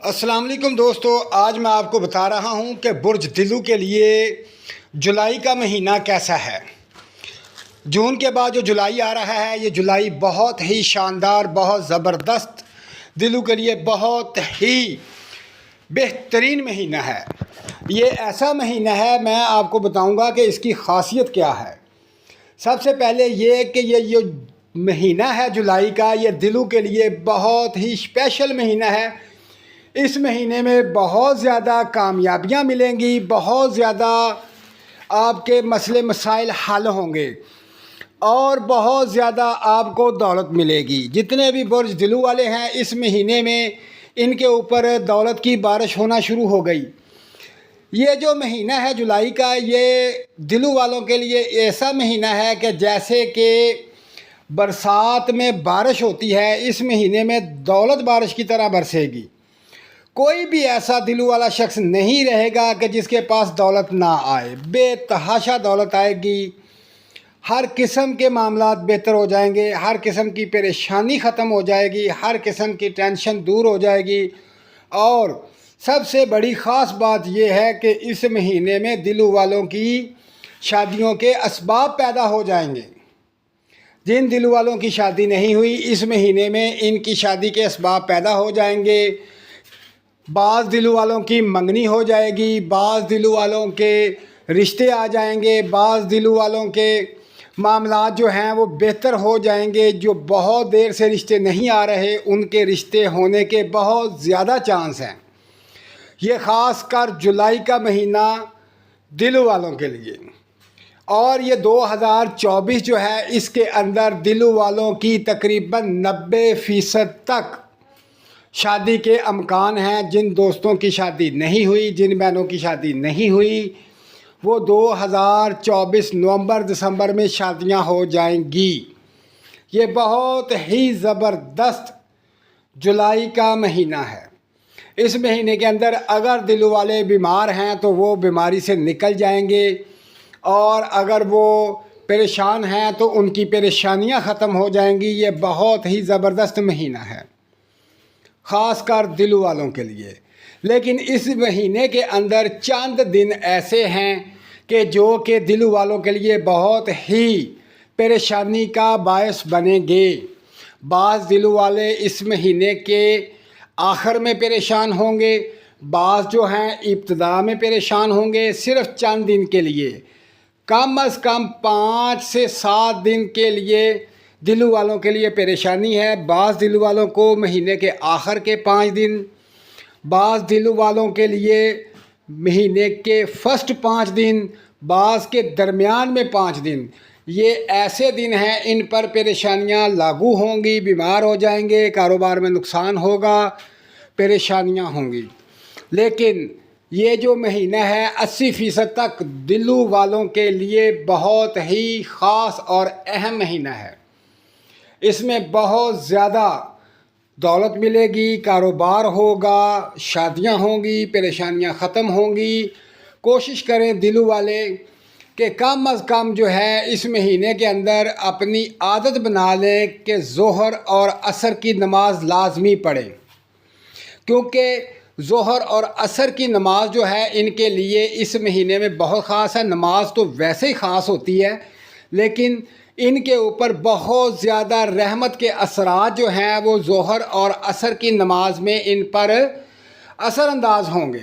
अस्सलाम वालेकुम दोस्तों, आज मैं आपको बता रहा हूं कि बुर्ज दिलू के लिए जुलाई का महीना कैसा है। जून के बाद जो जुलाई आ रहा है, ये जुलाई बहुत ही शानदार, बहुत ज़बरदस्त, दिलू के लिए बहुत ही बेहतरीन महीना है। ये ऐसा महीना है, मैं आपको बताऊंगा कि इसकी ख़ासियत क्या है। सबसे पहले ये कि ये महीना है जुलाई का, ये दिलू के लिए बहुत ही स्पेशल महीना है। इस महीने में बहुत ज़्यादा कामयाबियाँ मिलेंगी, बहुत ज़्यादा आपके मसले मसाइल हल होंगे और बहुत ज़्यादा आपको दौलत मिलेगी। जितने भी बुर्ज दिलू वाले हैं, इस महीने में इनके ऊपर दौलत की बारिश होना शुरू हो गई। ये जो महीना है जुलाई का, ये दिलू वालों के लिए ऐसा महीना है कि जैसे कि बरसात में बारिश होती है, इस महीने में दौलत बारिश की तरह बरसेगी। कोई भी ऐसा दिलू वाला शख्स नहीं रहेगा कि जिसके पास दौलत ना आए। बेतहाशा दौलत आएगी, हर किस्म के मामलात बेहतर हो जाएंगे, हर किस्म की परेशानी ख़त्म हो जाएगी, हर किस्म की टेंशन दूर हो जाएगी। और सबसे बड़ी ख़ास बात यह है कि इस महीने में दिलू वालों की शादियों के असबाब पैदा हो जाएंगे। जिन दिलू वालों की शादी नहीं हुई, इस महीने में इनकी शादी के असबाब पैदा हो जाएंगे। बाज़ दिलू वालों की मंगनी हो जाएगी, बाज़ दिलू वालों के रिश्ते आ जाएंगे, बाज़ दिलू वालों के मामलात जो हैं वो बेहतर हो जाएंगे। जो बहुत देर से रिश्ते नहीं आ रहे, उनके रिश्ते होने के बहुत ज़्यादा चांस हैं। ये ख़ास कर जुलाई का महीना दिलू वालों के लिए। और ये 2024 जो है, इसके अंदर दिलू वालों की तकरीबन 90% तक शादी के अमकान हैं। जिन दोस्तों की शादी नहीं हुई, जिन बहनों की शादी नहीं हुई, वो 2024 नवंबर दिसंबर में शादियां हो जाएंगी। ये बहुत ही ज़बरदस्त जुलाई का महीना है। इस महीने के अंदर अगर दिल वाले बीमार हैं तो वो बीमारी से निकल जाएंगे, और अगर वो परेशान हैं तो उनकी परेशानियां ख़त्म हो जाएंगी। ये बहुत ही ज़बरदस्त महीना है ख़ास कर दिलू वालों के लिए। लेकिन इस महीने के अंदर चंद दिन ऐसे हैं कि जो कि दिलू वालों के लिए बहुत ही परेशानी का बायस बनेंगे। बाज़ दिलू वाले इस महीने के आखिर में परेशान होंगे, बाज़ जो हैं इब्तिदा में परेशान होंगे। सिर्फ़ चंद दिन के लिए, कम अज़ कम 5 से 7 दिन के लिए दिलू वालों के लिए परेशानी है। बाज़ दिलू वालों को महीने के आखिर के 5 दिन, बाज़ दिलू वालों के लिए महीने के फर्स्ट 5 दिन, बाज़ के दरमियान में 5 दिन। ये ऐसे दिन हैं, इन पर परेशानियां लागू होंगी। बीमार हो जाएंगे, कारोबार में नुकसान होगा, परेशानियां होंगी। लेकिन ये जो महीना है 80% तक दिलू वालों के लिए बहुत ही ख़ास और अहम महीना है। इसमें बहुत ज़्यादा दौलत मिलेगी, कारोबार होगा, शादियां होंगी, परेशानियां ख़त्म होंगी। कोशिश करें दिलू वाले कि कम अज़ कम जो है इस महीने के अंदर अपनी आदत बना लें कि ज़ोहर और असर की नमाज लाजमी पढ़ें, क्योंकि ज़ोहर और असर की नमाज जो है इनके लिए इस महीने में बहुत ख़ास है। नमाज तो वैसे ही ख़ास होती है, लेकिन इनके ऊपर बहुत ज़्यादा रहमत के असरात जो हैं वो ज़ोहर और असर की नमाज में इन पर असरअंदाज होंगे।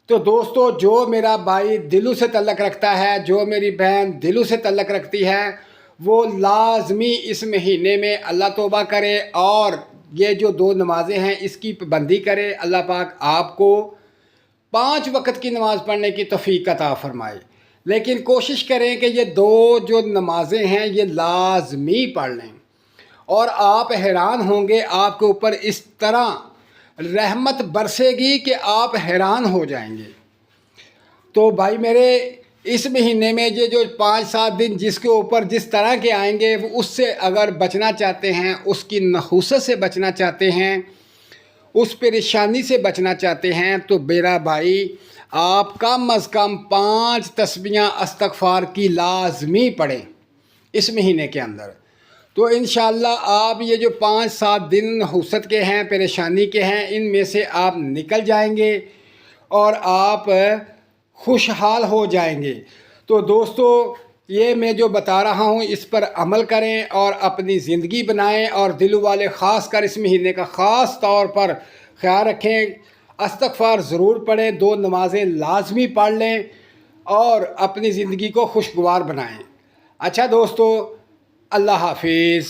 तो दोस्तों, जो मेरा भाई दिलू से तल्लक़ रखता है, जो मेरी बहन दिलू से तल्लक़ रखती है, वो लाजमी इस महीने में अल्लाह तौबा करे और ये जो 2 नमाज़ें हैं इसकी पाबंदी करे। अल्लाह पाक आपको 5 वक्त की नमाज़ पढ़ने की तौफ़ीक अता फ़रमाए। लेकिन कोशिश करें कि ये 2 जो नमाज़ें हैं ये लाजमी पढ़ लें, और आप हैरान होंगे, आपके ऊपर इस तरह रहमत बरसेगी कि आप हैरान हो जाएंगे। तो भाई मेरे, इस महीने में ये जो 5-7 दिन जिसके ऊपर जिस तरह के आएंगे, वो उससे अगर बचना चाहते हैं, उसकी नहूसत से बचना चाहते हैं, उस परेशानी से बचना चाहते हैं, तो मेरा भाई आप कम अज़ कम 5 तस्बीहां इस्तग़फ़ार की लाजमी पढ़ें इस महीने के अंदर। تو انشاءاللہ آپ یہ جو 5-7 دن حسد کے ہیں، پریشانی کے ہیں، ان میں سے آپ نکل جائیں گے اور آپ خوشحال ہو جائیں گے۔ تو دوستو یہ میں جو بتا رہا ہوں اس پر عمل کریں اور اپنی زندگی بنائیں، اور دلوں والے خاص کر اس مہینے کا خاص طور پر خیال رکھیں، استغفار ضرور پڑھیں، 2 نمازیں لازمی پڑھ لیں اور اپنی زندگی کو خوشگوار بنائیں۔ اچھا دوستو، اللہ حافظ۔